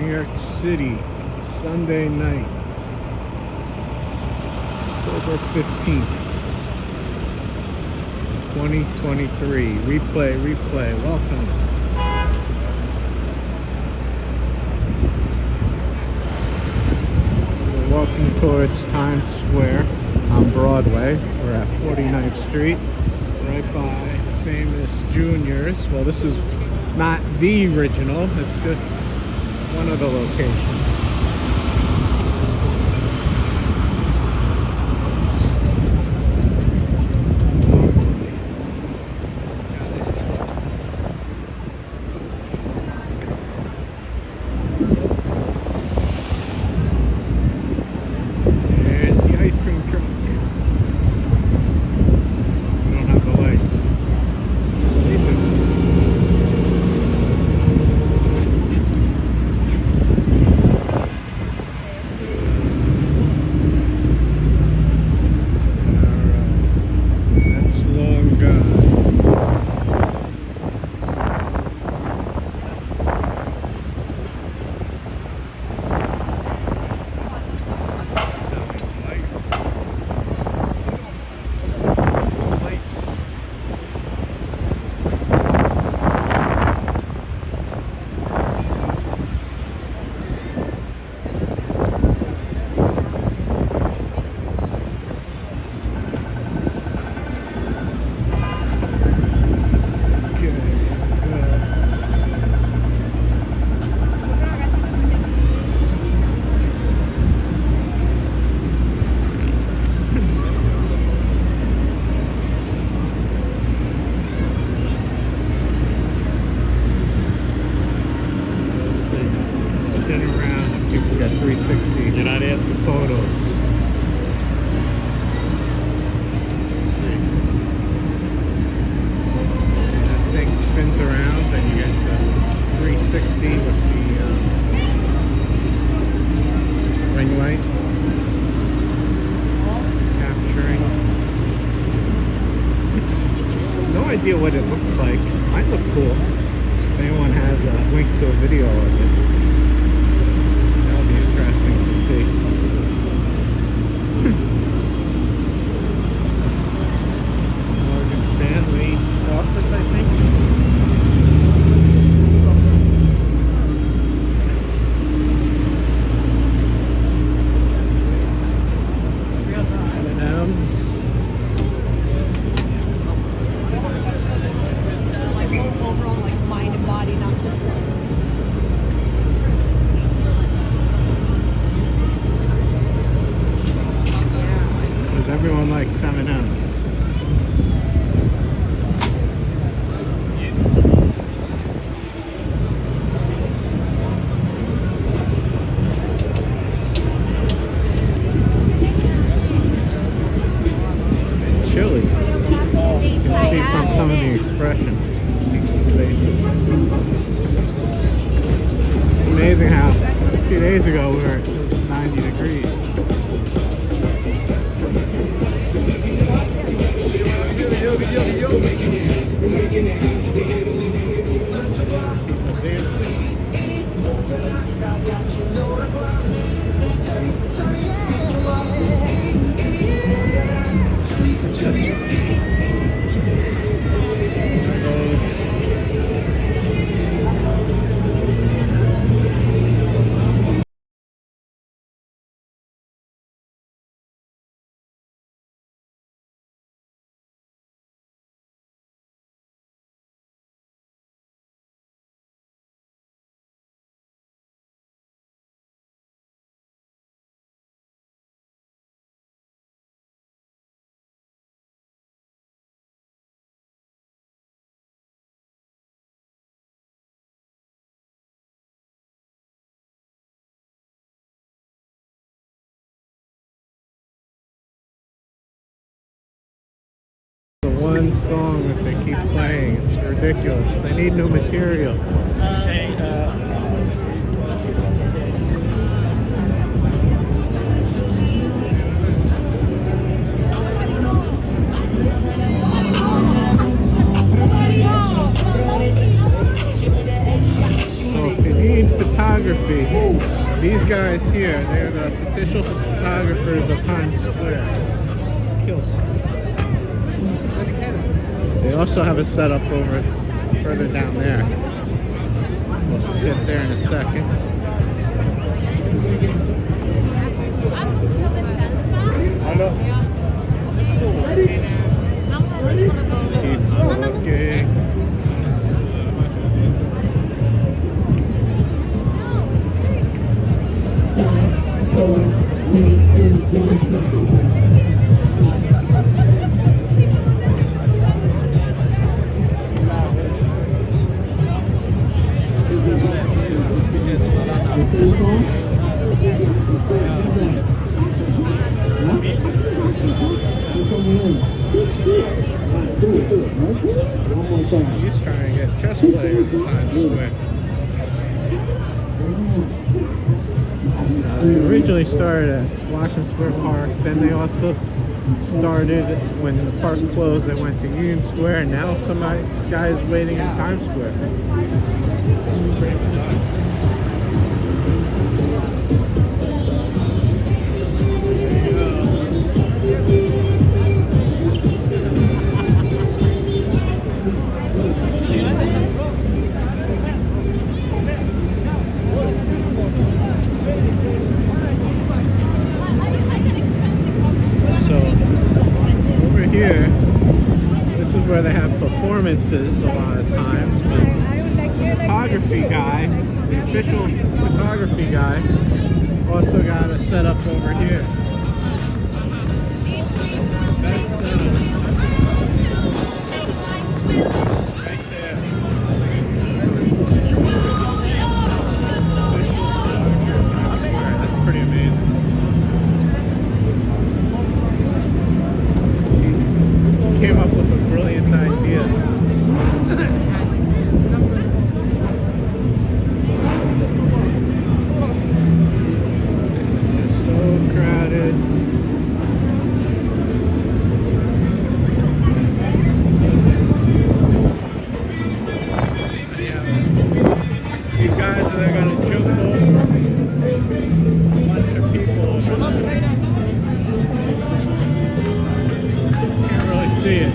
New York City, Sunday night, October 15th, 2023. Replay. Welcome. We're walking towards Times Square on Broadway. We're at 49th Street, right by famous Juniors. Well, this is not the original, it's just one of the locations. There's the ice cream truck. We don't have the light. That's long gone. Selling lights. Those things spin around. People got 360. You're not asking photos. Let's see. That thing spins around, then you get the 360 with the ring light capturing. No idea what it looks like. Might look cool. If anyone has a link to a video of it, that'll be interesting to see. Morgan Stanley office, I think. M&M's. Like overall, like mind and body, not just. Because everyone likes M&M's. It's a bit chilly. You can see from some of the expressions on people's faces. It's amazing how a few days ago it was 90 degrees. People dancing. Those the one song that they keep playing. It's ridiculous. They need new material. photography. These guys here, they're the official photographers of Times Square. Kills. They also have a setup over further down there. We'll get there in a second. Keep looking. He's trying to get chess players in Times Square. They originally started at Washington Square Park, then they also started when the park closed. They went to Union Square, and now some guys waiting in Times Square. Pretty bizarre. Here, this is where they have performances a lot of times, but the photography guy, the official photography guy, also got a setup over here. Best setup. Right there. That's pretty amazing. Came up with a brilliant idea. It's so crowded. These guys are going to jump over a bunch of people over there. Can't really see it.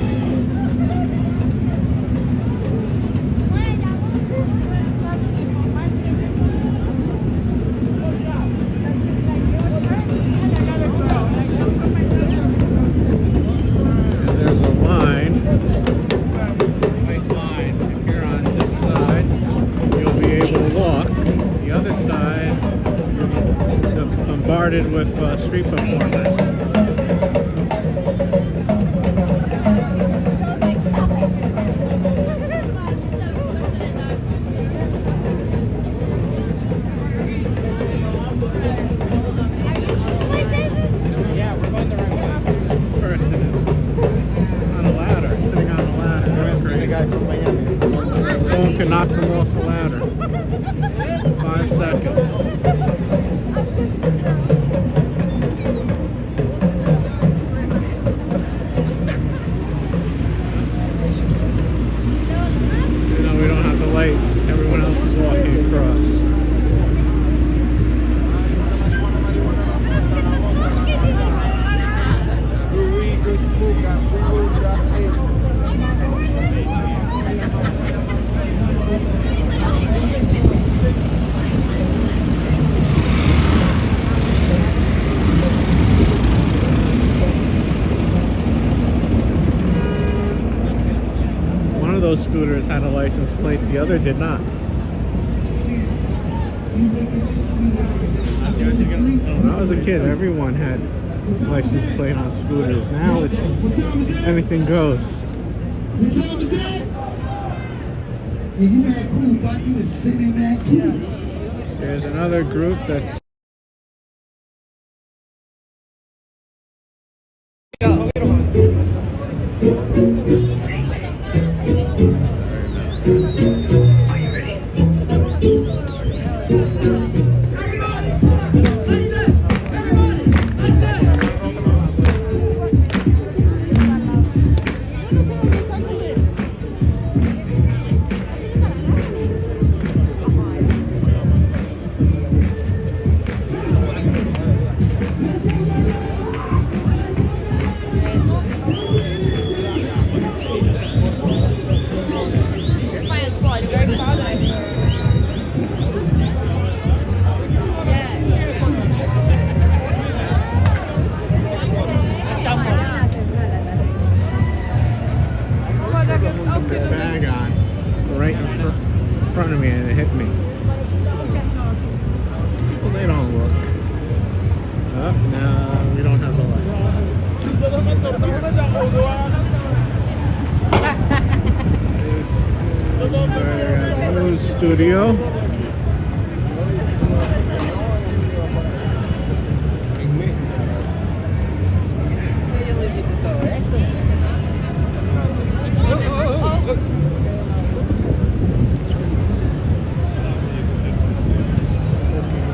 There's a line, white line. If you're on this side, you'll be able to walk. The other side, you're bombarded with street performers. Someone can knock them off the ladder. 5 seconds. You know, we don't have the light. Everyone else is walking across. One of those scooters had a license plate, the other did not. When I was a kid, everyone had license plate on scooters. Now it's anything goes. There's another group that's front of me and it hit me. Well, they don't look. Oh, no, we don't have the light. This is our news studio.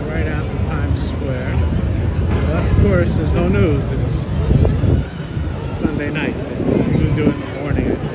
Right out in Times Square. But of course, there's no news. It's Sunday night. They usually do it in the morning, I think.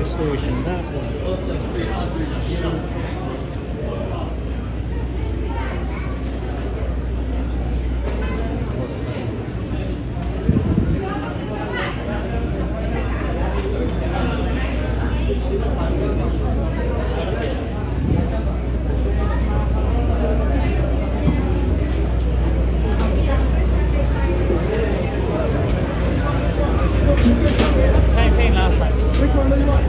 Station, that one. Same thing last time. Which one do you want?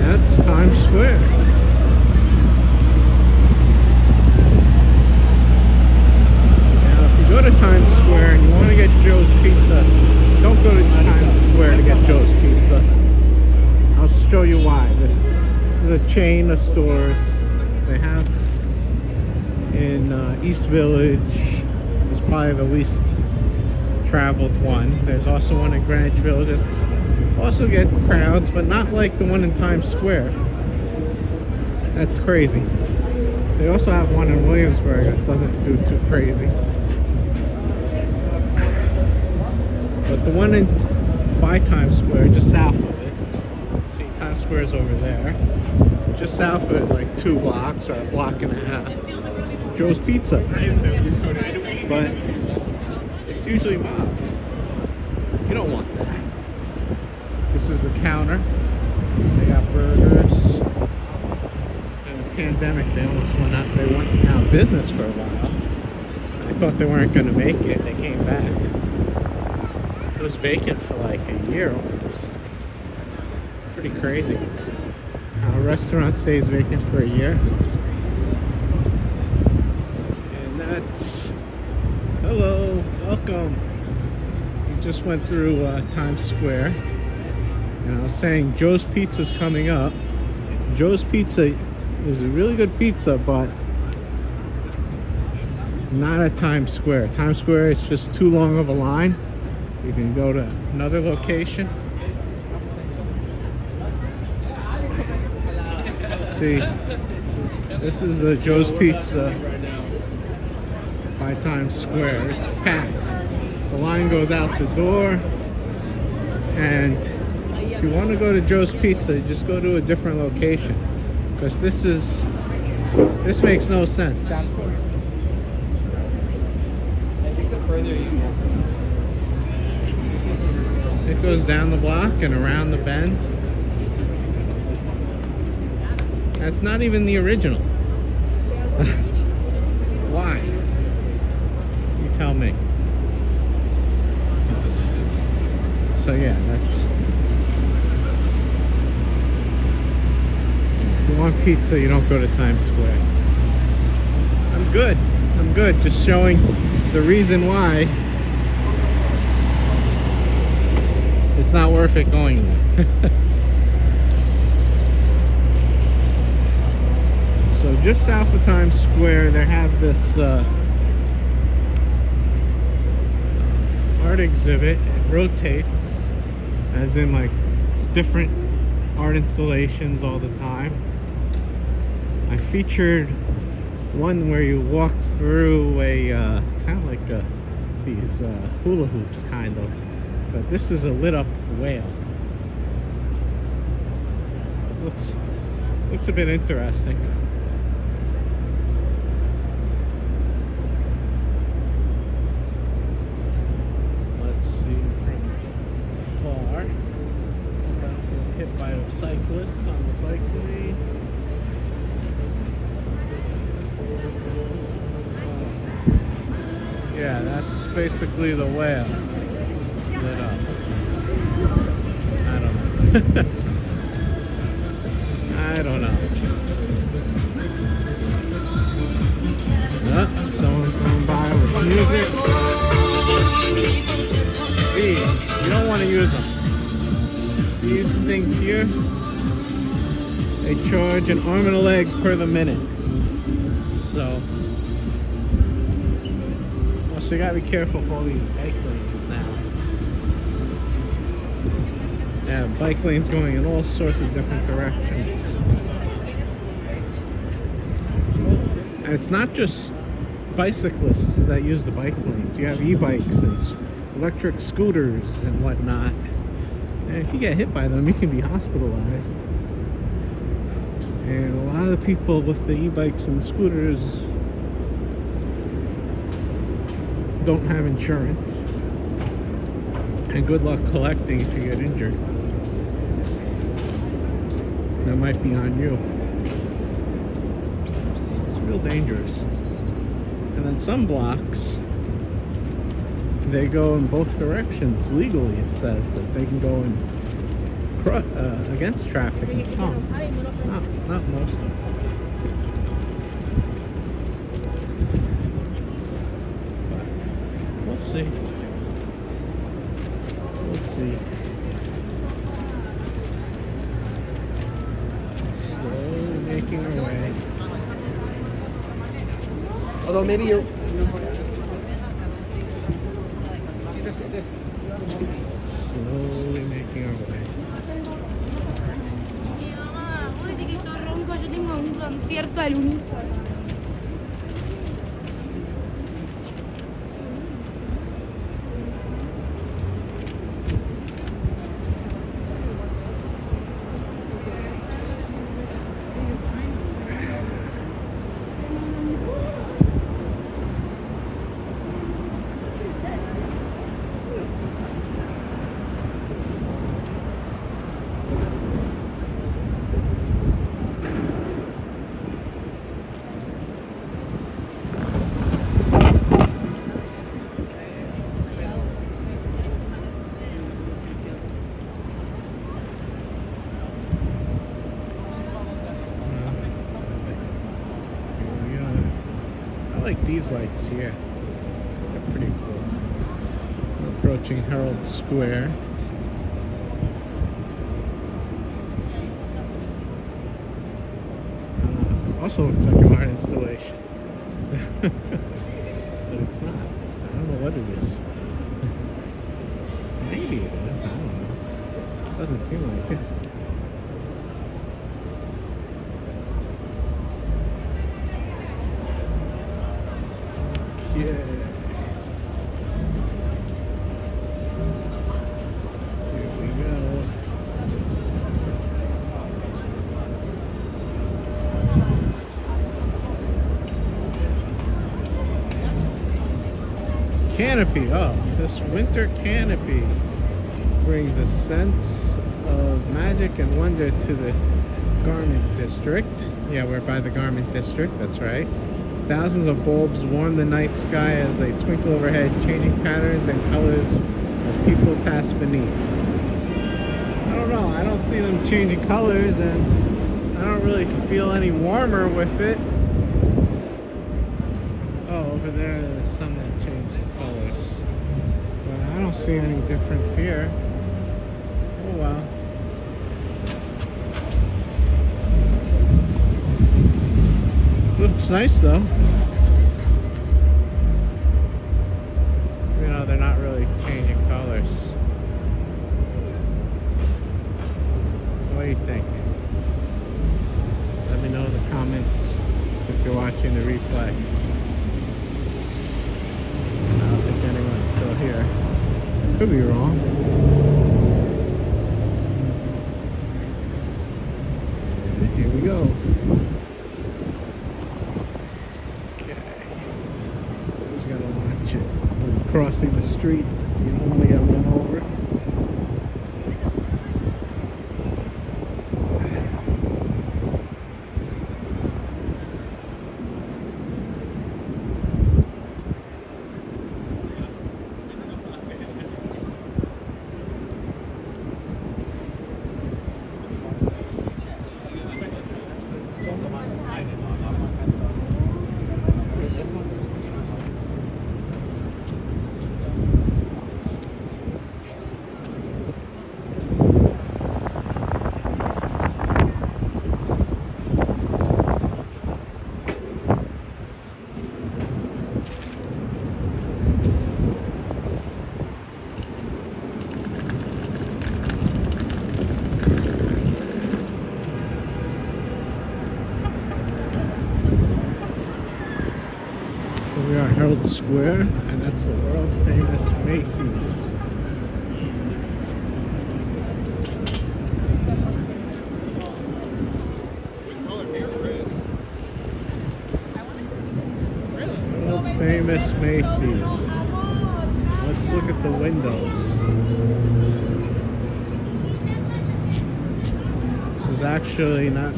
That's Times Square. Now, if you go to Times Square and you want to get Joe's Pizza, don't go to Times Square to get Joe's Pizza. I'll show you why. This is a chain of stores. They have in East Village. It's probably the least traveled one. There's also one in Greenwich Village. It's also get crowds, but not like the one in Times Square. That's crazy. They also have one in Williamsburg that doesn't do too crazy. But the one in by Times Square, just south of it. See, Times Square's over there. Just south of it, like 2 blocks or a block and a half. Joe's Pizza. But it's usually mobbed. You don't want that. This is the counter. They got burgers. In the pandemic, they almost went out of business for a while. I thought they weren't going to make it. They came back. It was vacant for like a year almost. Pretty crazy how restaurant stays vacant for a year. And that's, hello, welcome. We just went through Times Square. And I was saying Joe's Pizza's coming up. Joe's Pizza is a really good pizza, but not at Times Square. Times Square, it's just too long of a line. You can go to another location. See, this is the Joe's Pizza by Times Square. It's packed. The line goes out the door, and if you want to go to Joe's Pizza, you just go to a different location, because this makes no sense. I think the further you go. It goes down the block and around the bend. That's not even the original. Why? You tell me. So yeah, that's... If you want pizza, you don't go to Times Square. I'm good. Just showing the reason why it's not worth it going there. So just south of Times Square, they have this art exhibit. It rotates, as in like it's different art installations all the time. I featured one where you walked through a kind of like these hula hoops, kind of. But this is a lit up whale. So it looks a bit interesting. Let's see from far. Hit by a cyclist on the bike lane. Yeah, that's basically the whale lit up. I don't know. I don't know. Oh, someone's going by with music. These, you don't want to use them. These things here, they charge an arm and a leg per the minute. So you gotta be careful for all these bike lanes now. Yeah, bike lanes going in all sorts of different directions. And it's not just bicyclists that use the bike lanes. You have e-bikes and electric scooters and whatnot. And if you get hit by them, you can be hospitalized. And a lot of the people with the e-bikes and the scooters don't have insurance, and good luck collecting if you get injured. That might be on you. So it's real dangerous. And then some blocks, they go in both directions legally. It says that they can go in against traffic, and some, not most of them. See. We'll see. Slowly making our way. Although maybe you're. Slowly making our way. Volete che sto ronco, yo tengo un concierto al Unito. like these lights here. They're pretty cool. We're approaching Herald Square. Also looks like an art installation. But it's not. I don't know what it is. Maybe it is. I don't know. Doesn't seem like it. Yeah. Here we go. Canopy. Oh, this winter canopy brings a sense of magic and wonder to the garment district. Yeah, we're by the garment district. That's right. Thousands of bulbs warm the night sky as they twinkle overhead, changing patterns and colors as people pass beneath. I don't know. I don't see them changing colors, and I don't really feel any warmer with it. Oh, over there's some that change colors. But I don't see any difference here. Oh well. Looks nice though. You know, they're not really changing colors. What do you think? Let me know in the comments if you're watching the replay. I don't think anyone's still here. Could be wrong. Here we go. Gotta watch it. When crossing the streets, you don't want to get run over. We are Herald Square, and that's the world famous Macy's. World famous Macy's. Let's look at the windows. This is actually not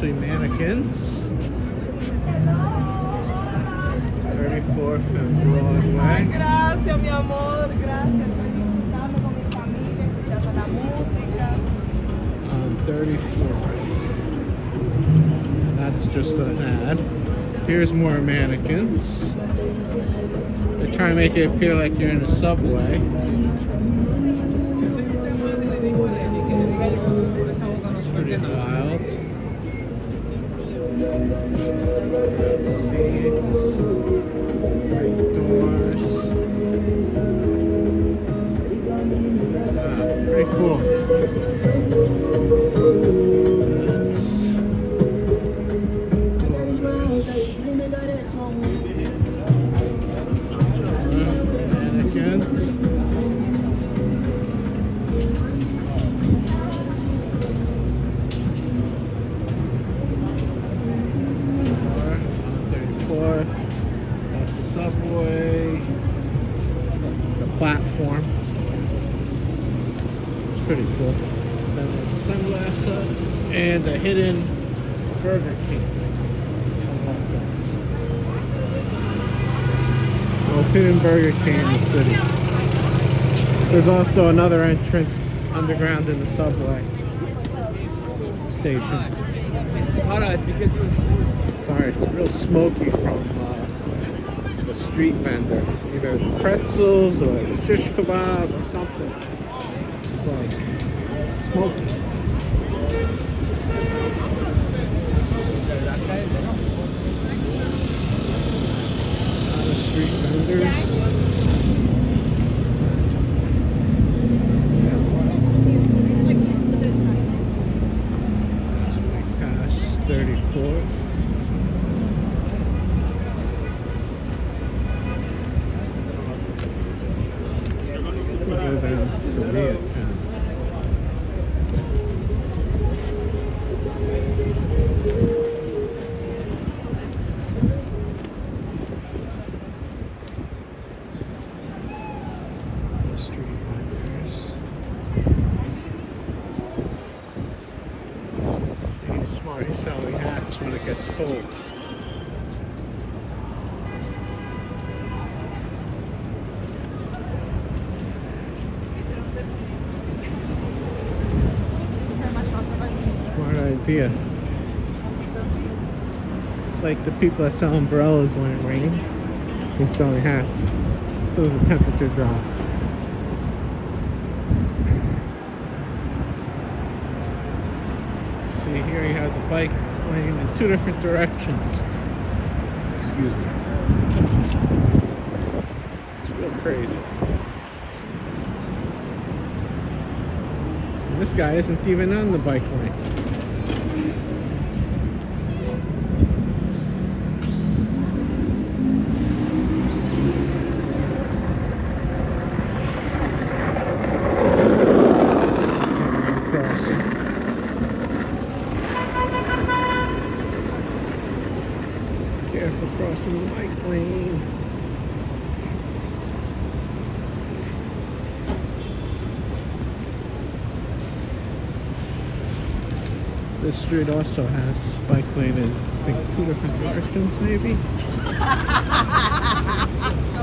mannequins. 34th and Broadway. Gracias, mi amor, gracias. Estoy disfrutando con mi familia, escuchando la música. 34th. That's just an ad. Here's more mannequins. They try to make it appear like you're in a subway. Pretty wild. Seats. Doors. Pretty cool. Mannequins. That's the subway. The platform. It's pretty cool. Then there's a sunglass hut and a hidden Burger King. Most hidden Burger King in the city. There's also another entrance underground in the subway station. Sorry, it's real smoky from a street vendor, either pretzels or shish kebab or something. It's like smoky. A lot of street vendors. Past 34th. Go down Koreatown. Street vendors. He's smart. He's selling hats when it gets cold. Smart idea. It's like the people that sell umbrellas when it rains. He's selling hats. So as the temperature drops. See here you have the bike lane in two different directions. Excuse me. It's real crazy. And this guy isn't even on the bike lane. Crossing. Careful crossing the bike lane. This street also has bike lane in, I think, two different directions, maybe?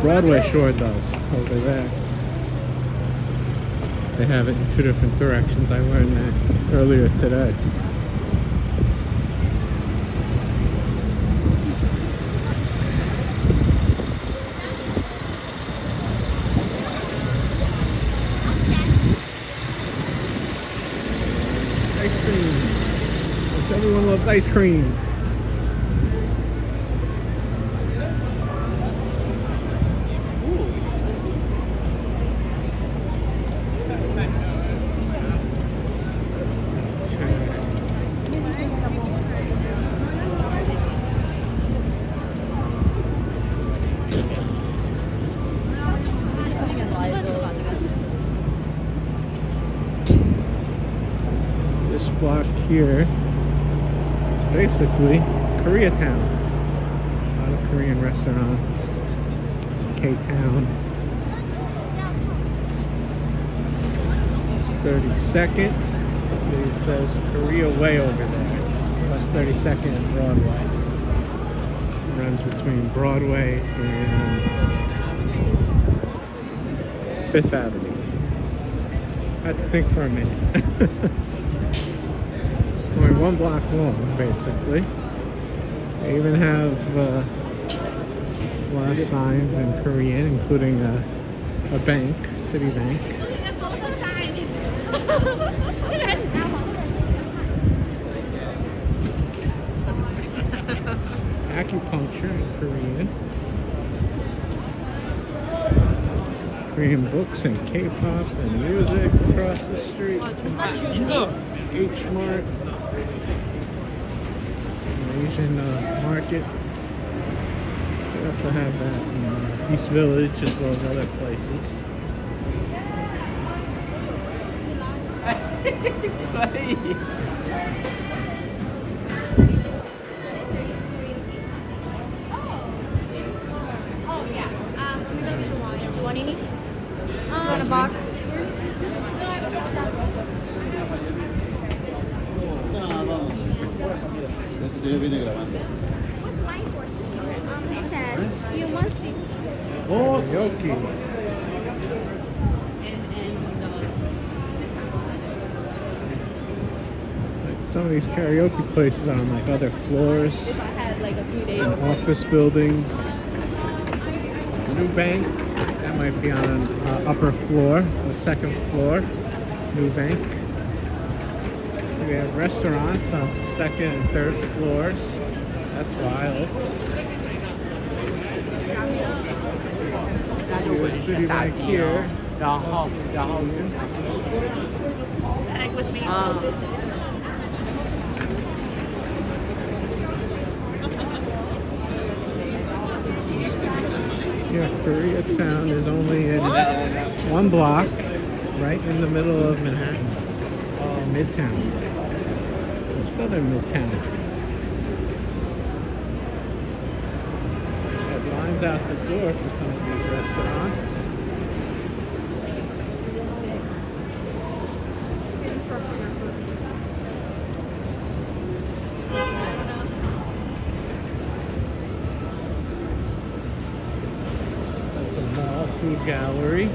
Broadway sure does, over there. They have it in two different directions. I learned that earlier today. Ice cream. Yes, everyone loves ice cream. This block here is basically Koreatown. A lot of Korean restaurants. K-Town. It's 32nd. See, it says Korea way over there. Plus 32nd and Broadway. Runs between Broadway and 5th Avenue. I had to think for a minute. It's only one block long, basically. They even have a lot of signs in Korean, including a bank, Citibank. Acupuncture in Korean. Korean books and K-pop and music across the street. H-Mart. Asian market. They also have that in East Village as well as other places. Want a box? It says you must. Karaoke. Some of these karaoke places are on like other floors. If I had like a few days. Office buildings. new bank. That might be on an upper floor, the second floor. New bank. So we have restaurants on second and third floors. That's wild. Citibank here. Hang with me. Yeah, Koreatown is only in one block, right in the middle of Manhattan, Midtown, or Southern Midtown. Got lines out the door for some of these restaurants. That's a mall food gallery.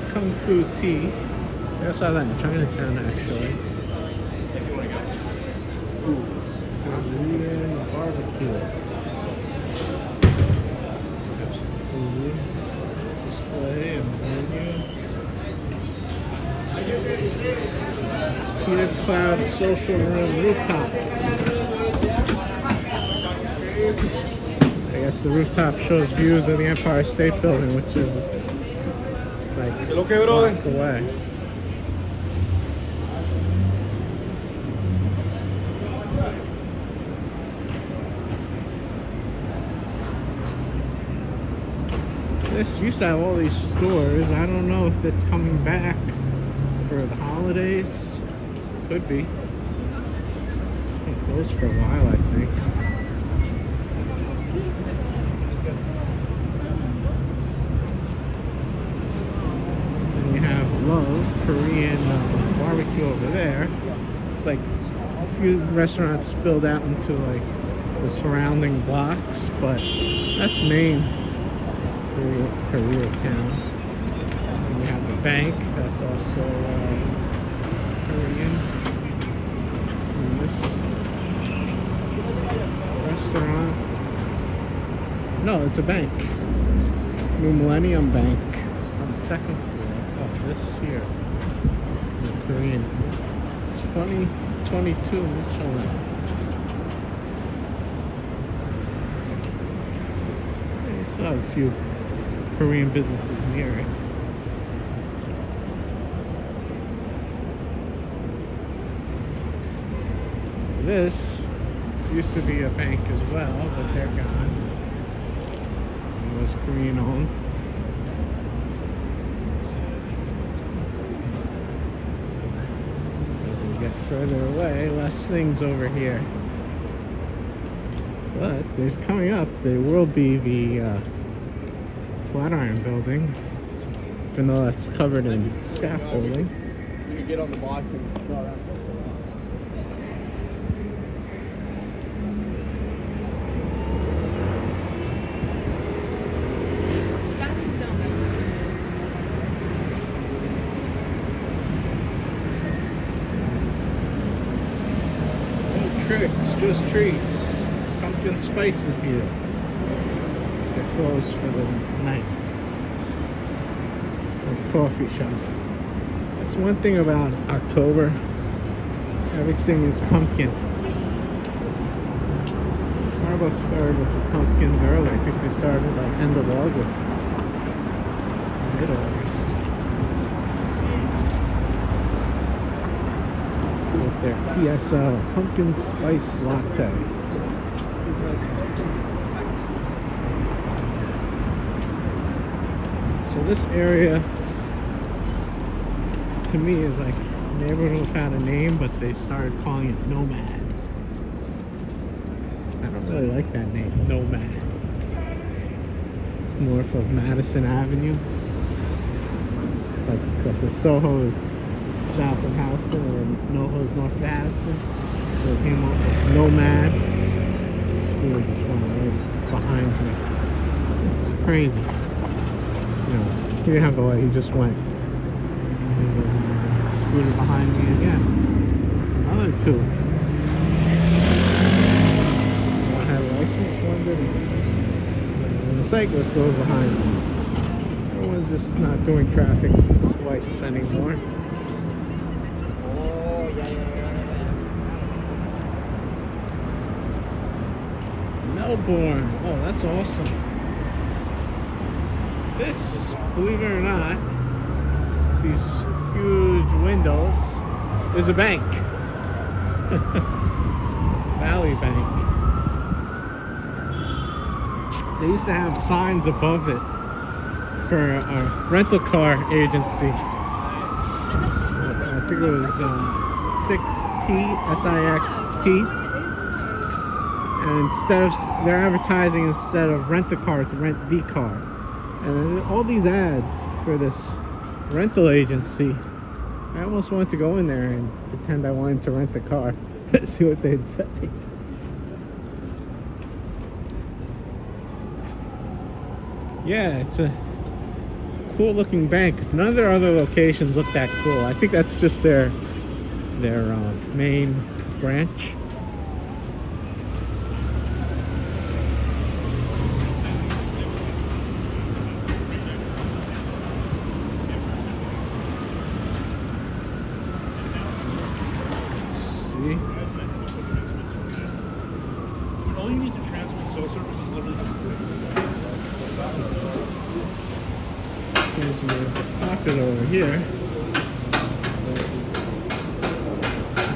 Kung Fu Tea. I saw that in Chinatown actually. Korean barbecue. Have some food. Display and menu. Peanut Cloud Social Room Rooftop. I guess the rooftop shows views of the Empire State Building, which is like a block away. This used to have all these stores. I don't know if it's coming back for the holidays. Could be. It closed for a while, I think. Then you have Love Korean barbecue over there. It's like a few restaurants spilled out into like the surrounding blocks, but that's main Koreatown. And we have the bank, that's also Korean. And this restaurant, no, it's a bank. New Millennium Bank on the second floor. Oh, this is here. The Korean 2022 Michelin. Still have a few Korean businesses near it. This used to be a bank as well, but they're gone. It was Korean owned. As we get further away, less things over here. But there's coming up, there will be the Flatiron Building, even though that's covered in scaffolding. You can get on the box and go around. No tricks, just treats. Pumpkin spices here. They're closed for the night. A coffee shop. That's one thing about October. Everything is pumpkin. Starbucks started with the pumpkins early. I think they started like end of August. Mid-August. With their PSL pumpkin spice latte. So this area to me is like a neighborhood without a name, but they started calling it Nomad. I don't really like that name, Nomad. It's north of Madison Avenue. It's like because the Soho is south of Houston or NoHo's north of Houston. So it came up with Nomad. School just went right behind me. It's crazy. You know, he didn't have to let, he just went. Scooter behind me again. Another two. One had a license, one didn't. And the cyclist goes behind me. just not doing traffic lights anymore. Oh, yeah. Melbourne. Oh, that's awesome. This, believe it or not, these huge windows, is a bank. Valley Bank. They used to have signs above it for a rental car agency. I think it was 6T, SIXT. And instead of, they're advertising instead of rent a car, it's rent the car. And then all these ads for this rental agency, I almost wanted to go in there and pretend I wanted to rent a car. See what they'd say. Yeah, it's a cool looking bank. None of their other locations look that cool. I think that's just their main branch. See? All you need to transmit cell service is literally just Seems to be popular over here.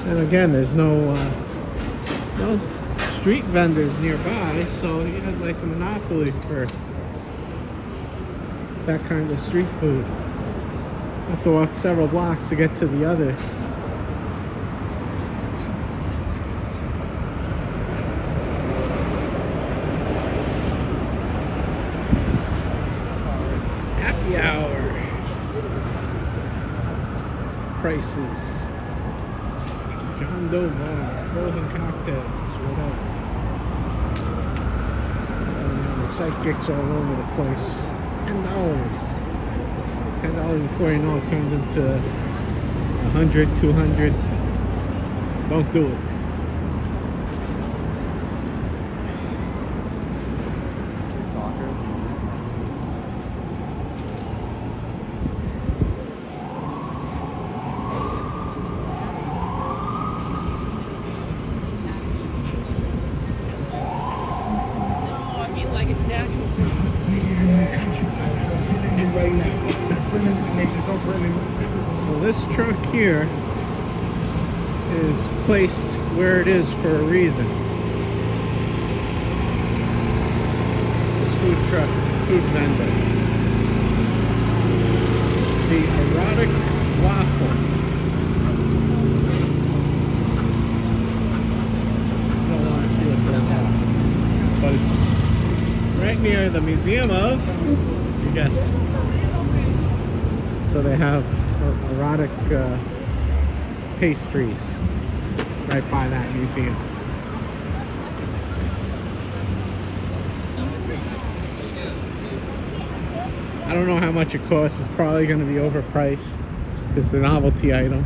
And again, there's no street vendors nearby, so you had like a monopoly for that kind of street food. You have to walk several blocks to get to the others. Happy hour prices. John Doe bar, frozen cocktails, whatever. And the psychics all over the place. $10. $10 before you know it turns into 100, 200. Don't do it. Soccer. No, I mean like it's natural for you. So this truck here is placed where it is for a reason. This food truck, food vendor. The erotic waffle. I don't want to see what this is, but it's right near the Museum of, you guessed it. So they have erotic pastries right by that museum. I don't know how much it costs. It's probably going to be overpriced. It's a novelty item.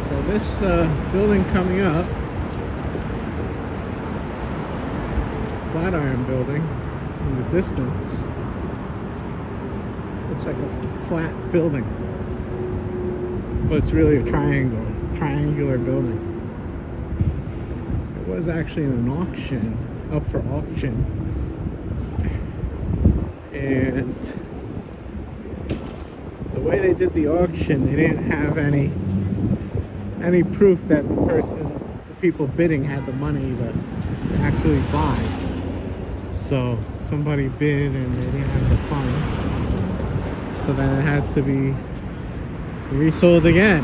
So this building coming up, Flatiron building in the distance, looks like a flat building, but it's really a triangular building. It was actually an auction, up for auction, and the way they did the auction, they didn't have any proof that the people bidding had the money to actually buy. So somebody bid and they didn't have the funds. So then it had to be resold again.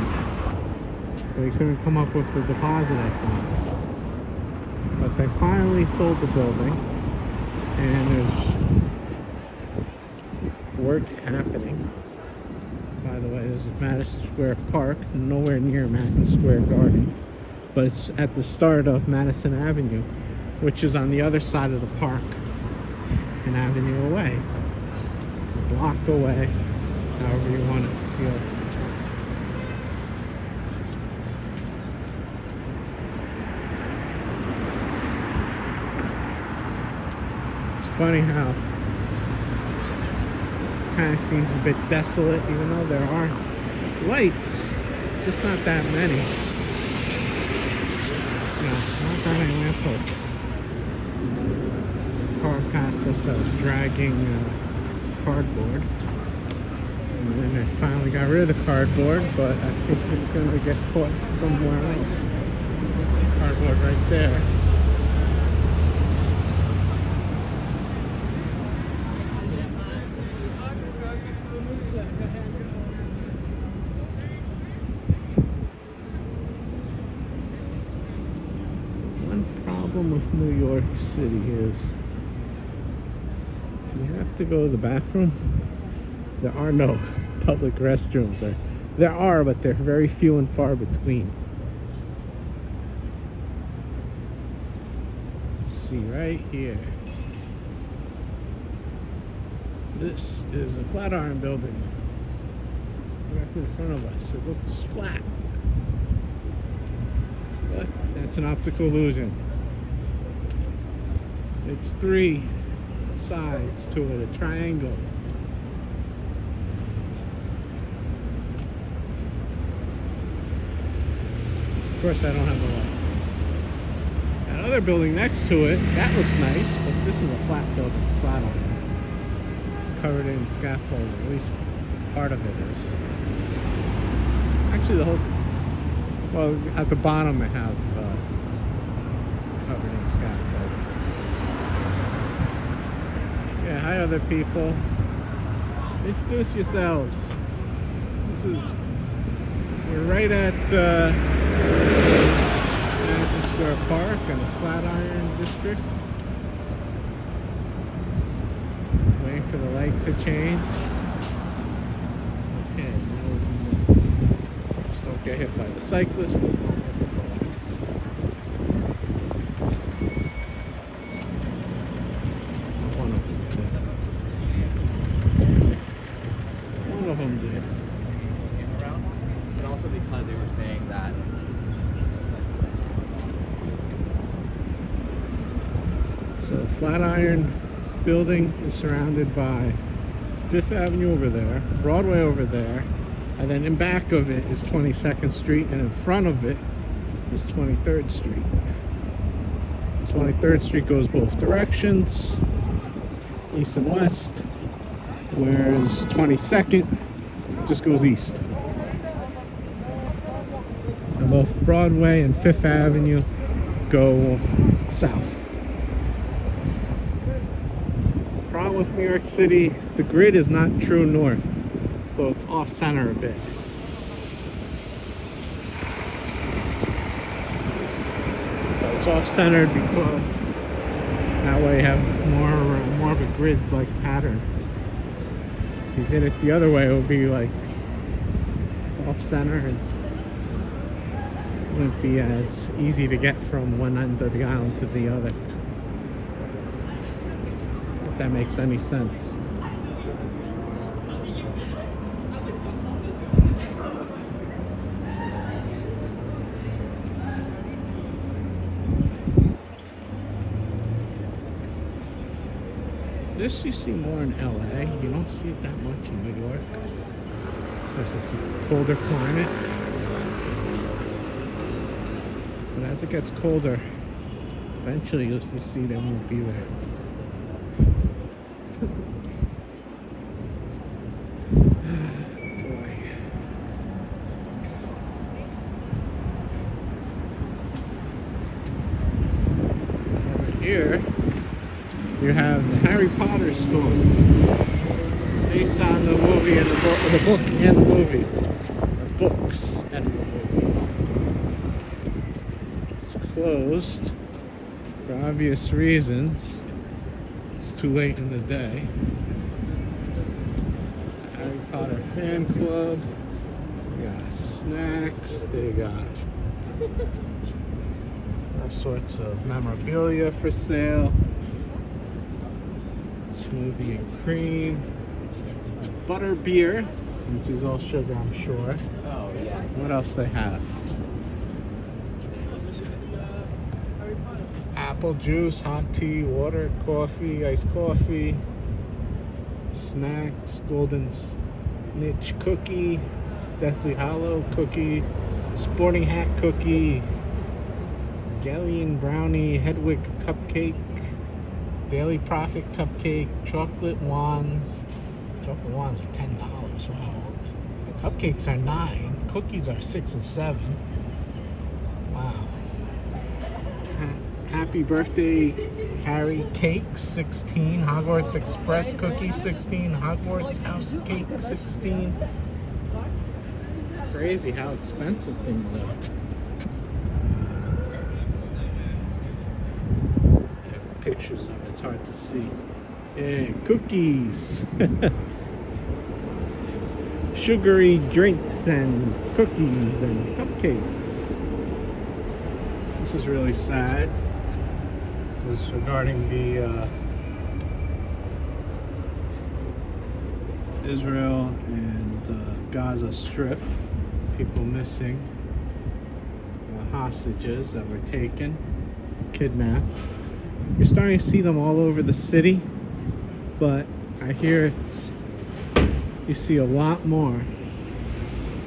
They couldn't come up with the deposit, I think. But they finally sold the building, and there's work happening. By the way, this is Madison Square Park, nowhere near Madison Square Garden, but it's at the start of Madison Avenue, which is on the other side of the park, an avenue away, a block away, however you want to feel. funny how kind of seems a bit desolate, even though there are lights, just not that many. No, not that many lampposts. Car passed us that was dragging cardboard. And then they finally got rid of the cardboard, but I think it's going to get caught somewhere else. Cardboard right there. One problem with New York City is if you have to go to the bathroom, there are no public restrooms. There are, but they're very few and far between. See right here. This is a Flatiron building. Right in front of us. It looks flat. But that's an optical illusion. It's three sides to it, a triangle. Of course, I don't have the light. That other building next to it, that looks nice, but this is a flat building, flat on it. It's covered in scaffolding, at least part of it is. Actually, the whole, well, at the bottom they have covered in scaffolding. Yeah, hi other people. Introduce yourselves. We're right at Madison Square Park in the Flatiron District. Waiting for the light to change. Okay, just don't get hit by the cyclist. One of them did. Around, but also because they were saying that So Flatiron building is surrounded by Fifth Avenue over there, Broadway over there, and then in back of it is 22nd Street, and in front of it is 23rd Street. 23rd Street goes both directions, east and west, whereas 22nd just goes east. And both Broadway and Fifth Avenue go south. Problem with New York City, the grid is not true north, so it's off center a bit. So it's off centered because that way you have more of a grid like pattern. If you did it the other way, it would be like off center and wouldn't be as easy to get from one end of the island to the other. If that makes any sense. This you see more in LA. You don't see it that much in New York because it's a colder climate. But as it gets colder, eventually you'll see them won't be there. Boy. Over here, you have the Harry Potter store, based on the movie and the book and the movie, or books and the movie. It's closed for obvious reasons. It's too late in the day. Harry Potter fan club. They got snacks. They got all sorts of memorabilia for sale. Smoothie and cream, butter beer, which is all sugar, I'm sure. oh yeah. What else they have? apple juice, hot tea, water, coffee, iced coffee, snacks, golden snitch cookie, Deathly Hollow cookie, sporting hat cookie, Galleon brownie, Hedwig cupcake, Daily Profit cupcake, chocolate wands. Chocolate wands are $10. Wow. Cupcakes are $9. Cookies are $6 and $7. Wow. Happy birthday, Harry cake, 16. Hogwarts Express cookie, 16. Hogwarts house cake, 16. Crazy how expensive things are. Pictures of it, it's hard to see. Yeah, cookies. Sugary drinks and cookies and cupcakes. This is really sad. This is regarding the Israel and Gaza Strip. People missing. Hostages that were taken, kidnapped. You're starting to see them all over the city, but I hear you see a lot more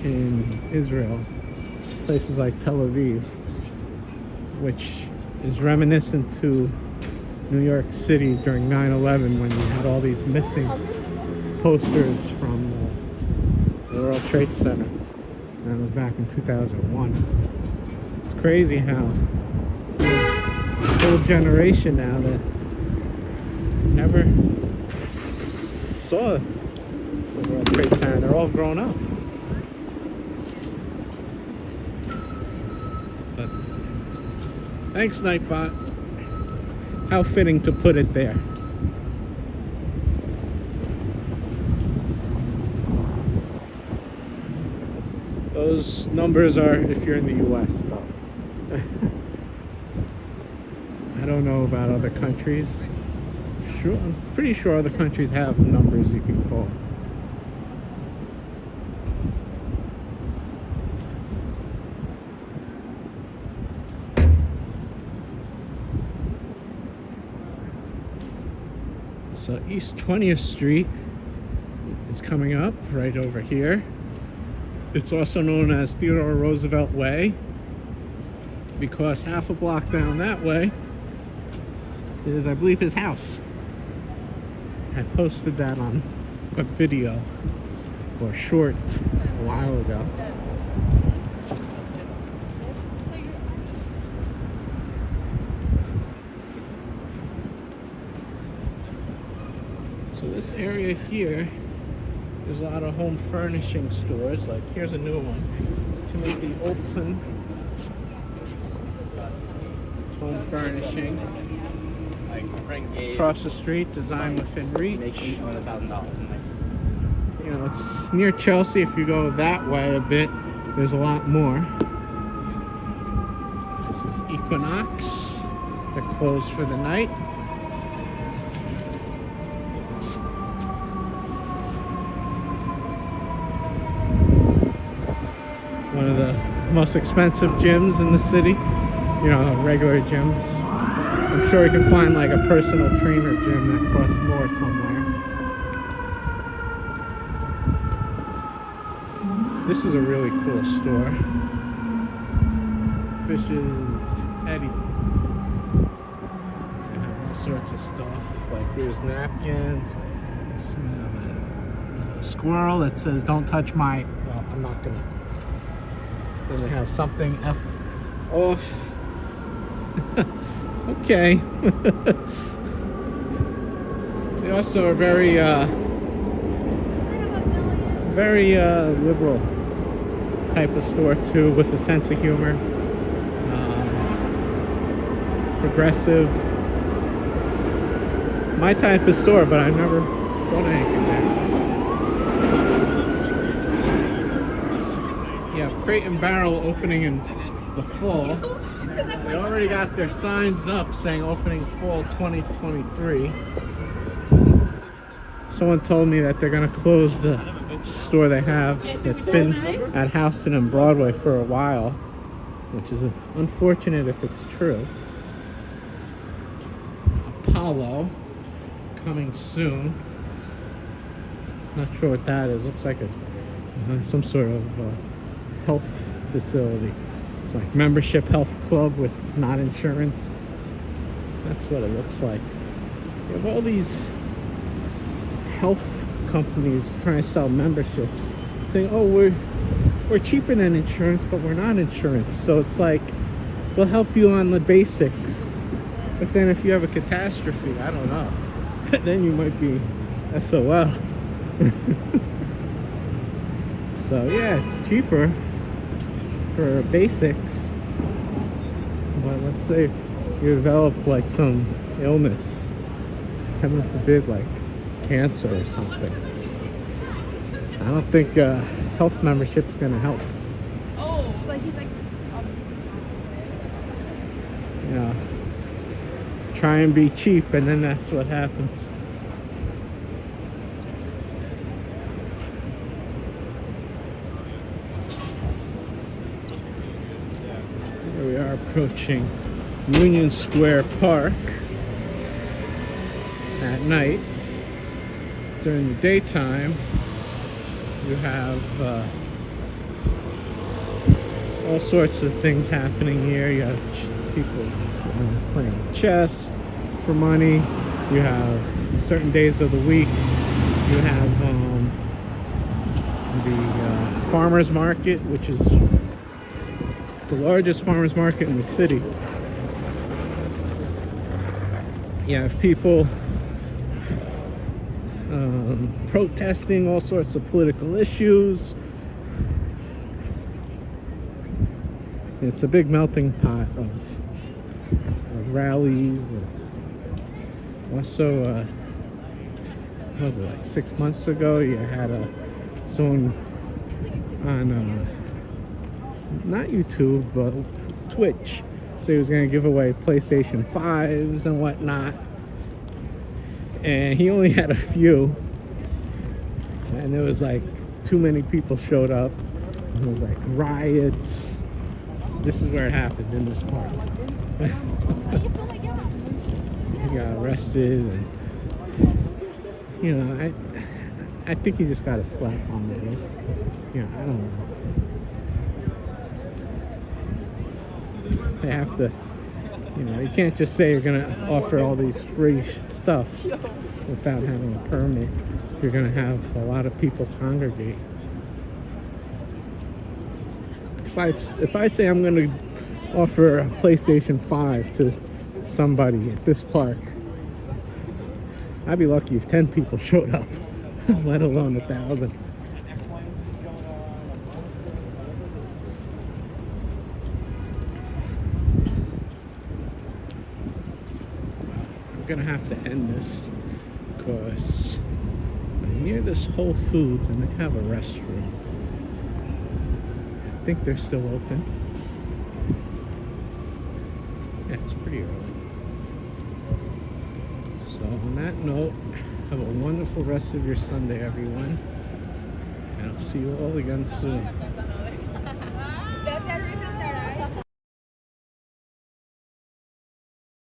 in Israel, places like Tel Aviv, which is reminiscent to New York City during 9/11 when you had all these missing posters from the World Trade Center. That was back in 2001. It's crazy how whole generation now that never saw the World Trade Center. They're all grown up. But thanks, Nightbot. How fitting to put it there. Those numbers are if you're in the US stuff. I don't know about other countries. Sure, I'm pretty sure other countries have numbers you can call. So East 20th Street is coming up right over here. It's also known as Theodore Roosevelt Way because half a block down that way is, I believe, his house. I posted that on a video or short a while ago. So this area here, there's a lot of home furnishing stores. Like here's a new one, Timothy Olson Home Furnishing. Like my friend gave Across the street, design within reach. make $800,000. You know, it's near Chelsea. If you go that way a bit, there's a lot more. This is Equinox. They're closed for the night. One of the most expensive gyms in the city. You know, regular gyms. I'm sure you can find like a personal trainer gym that costs more somewhere. This is a really cool store. Fish's Eddie. They have all sorts of stuff. Like here's napkins. It's, a squirrel that says "Don't touch my." Well, I'm not gonna. Then they have something F off. Okay. They also are very liberal type of store too, with a sense of humor. Progressive. My type of store, but I've never bought anything there. You have Crate and Barrel opening in the fall. They already got their signs up saying opening fall 2023. Someone told me that they're going to close the store they have that's been at Houston and Broadway for a while, which is unfortunate if it's true. Apollo coming soon. Not sure what that is. Looks like some sort of health facility, like membership health club with not insurance. That's what it looks like. You have all these health companies trying to sell memberships, saying, "Oh, we're cheaper than insurance, but we're not insurance." So it's like, we'll help you on the basics, but then if you have a catastrophe, I don't know, then you might be SOL. So yeah, it's cheaper for basics, but let's say you develop like some illness, heaven forbid, like cancer or something. I don't think health membership's gonna help. Oh, it's like he's like, You know, try and be cheap, and then that's what happens. Here we are approaching Union Square Park at night. During the daytime, you have all sorts of things happening here. You have people playing chess for money. You have certain days of the week. You have the farmers market, which is the largest farmers market in the city. You have people protesting all sorts of political issues. It's a big melting pot of rallies. Also, what was it, like 6 months ago, you had someone on not YouTube but Twitch say he was going to give away PlayStation 5s and whatnot, and he only had a few, and there was like too many people showed up. It was like riots. This is where it happened, in this park. He got arrested, and you know, I think he just got a slap on the wrist. You know, I don't know. They have to, you know, you can't just say you're gonna offer all these free stuff without having a permit if you're gonna have a lot of people congregate. If I say I'm gonna offer a PlayStation 5 to somebody at this park, I'd be lucky if 10 people showed up, let alone 1,000. I'm gonna have to end this because I'm near this Whole Foods and they have a restroom. I think they're still open. Yeah, it's pretty early. So on that note, have a wonderful rest of your Sunday, everyone. And I'll see you all again soon.